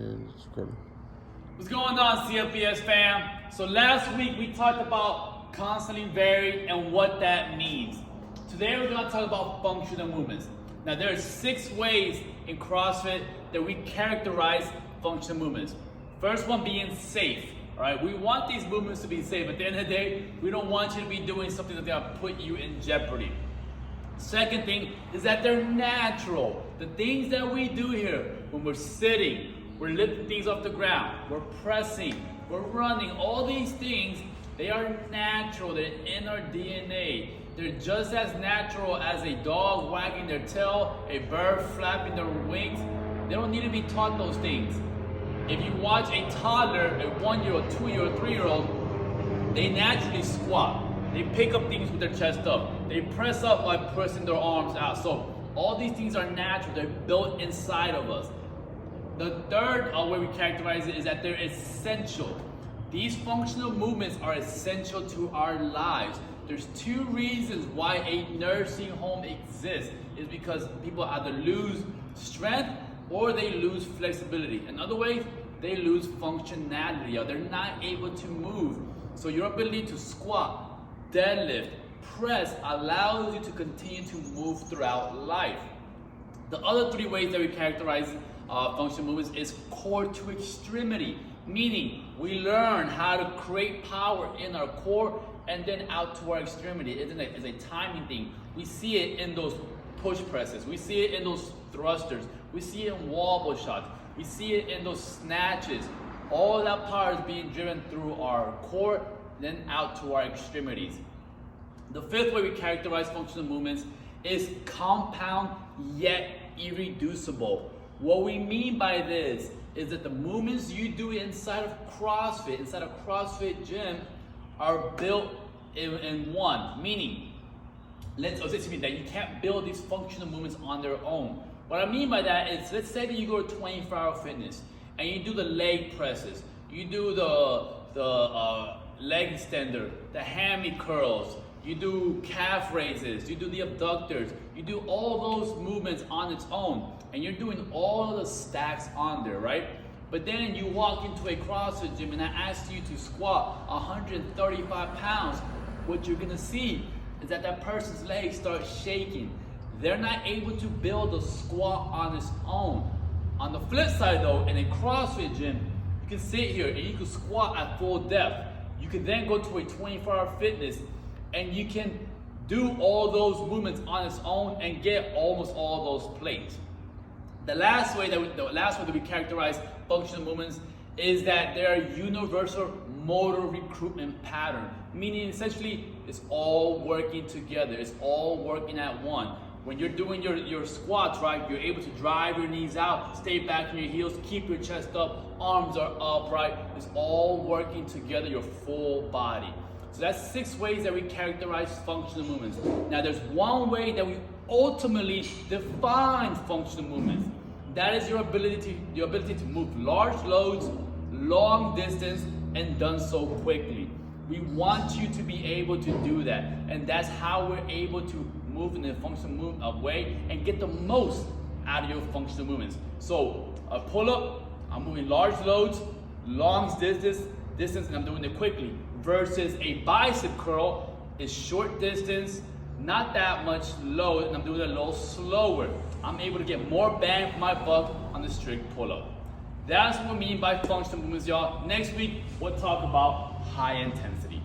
What's going on, CFBS fam? So last week we talked about constantly varied and what that means. Today we're going to talk about functional movements. Now there are 6 ways in CrossFit that we characterize functional movements. First one being safe. All right, we want these movements to be safe. At the end of the day, we don't want you to be doing something that's going to put you in jeopardy. Second thing is that they're natural. The things that we do here, when we're sitting, we're lifting things off the ground, we're pressing, we're running, all these things, they are natural, they're in our DNA. They're just as natural as a dog wagging their tail, a bird flapping their wings. They don't need to be taught those things. If you watch a toddler, a 1-year-old, 2-year-old, 3-year-old, they naturally squat. They pick up things with their chest up. They press up by pressing their arms out. So all these things are natural. They're built inside of us. The third way we characterize it is that they're essential. These functional movements are essential to our lives. There's 2 reasons why a nursing home exists. Is because people either lose strength or they lose flexibility. In other ways, they lose functionality, or they're not able to move. So your ability to squat, deadlift, press allows you to continue to move throughout life. The other 3 ways that we characterize functional movements is core to extremity, meaning we learn how to create power in our core and then out to our extremity. It's a timing thing. We see it in those push presses. We see it in those thrusters. We see it in wobble shots. We see it in those snatches. All that power is being driven through our core, then out to our extremities. The 5th way we characterize functional movements is compound yet irreducible. What we mean by this is that the movements you do inside of CrossFit gym, are built in one. Meaning, that you can't build these functional movements on their own. What I mean by that is, let's say that you go to 24-hour fitness and you do the leg presses, you do the leg extender, the hammy curls, you do calf raises, you do the abductors, you do all those movements on its own, and you're doing all the stacks on there, right? But then you walk into a CrossFit gym and I ask you to squat 135 pounds, what you're gonna see is that that person's legs start shaking. They're not able to build a squat on its own. On the flip side though, in a CrossFit gym, you can sit here and you can squat at full depth. You can then go to a 24-hour fitness and you can do all those movements on its own and get almost all those plates. The last way that we characterize functional movements is that they're a universal motor recruitment pattern, meaning essentially it's all working together, it's all working at one. When you're doing your squats, right, you're able to drive your knees out, stay back in your heels, keep your chest up, arms are up, right? It's all working together, your full body. So that's 6 ways that we characterize functional movements. Now there's one way that we ultimately define functional movements. That is your ability to move large loads, long distance, and done so quickly. We want you to be able to do that. And that's how we're able to move in a functional way and get the most out of your functional movements. So a pull-up, I'm moving large loads, long distance, and I'm doing it quickly. Versus a bicep curl is short distance, not that much load, and I'm doing it a little slower. I'm able to get more bang for my buck on the strict pull-up. That's what we mean by functional movements, y'all. Next week, we'll talk about high intensity.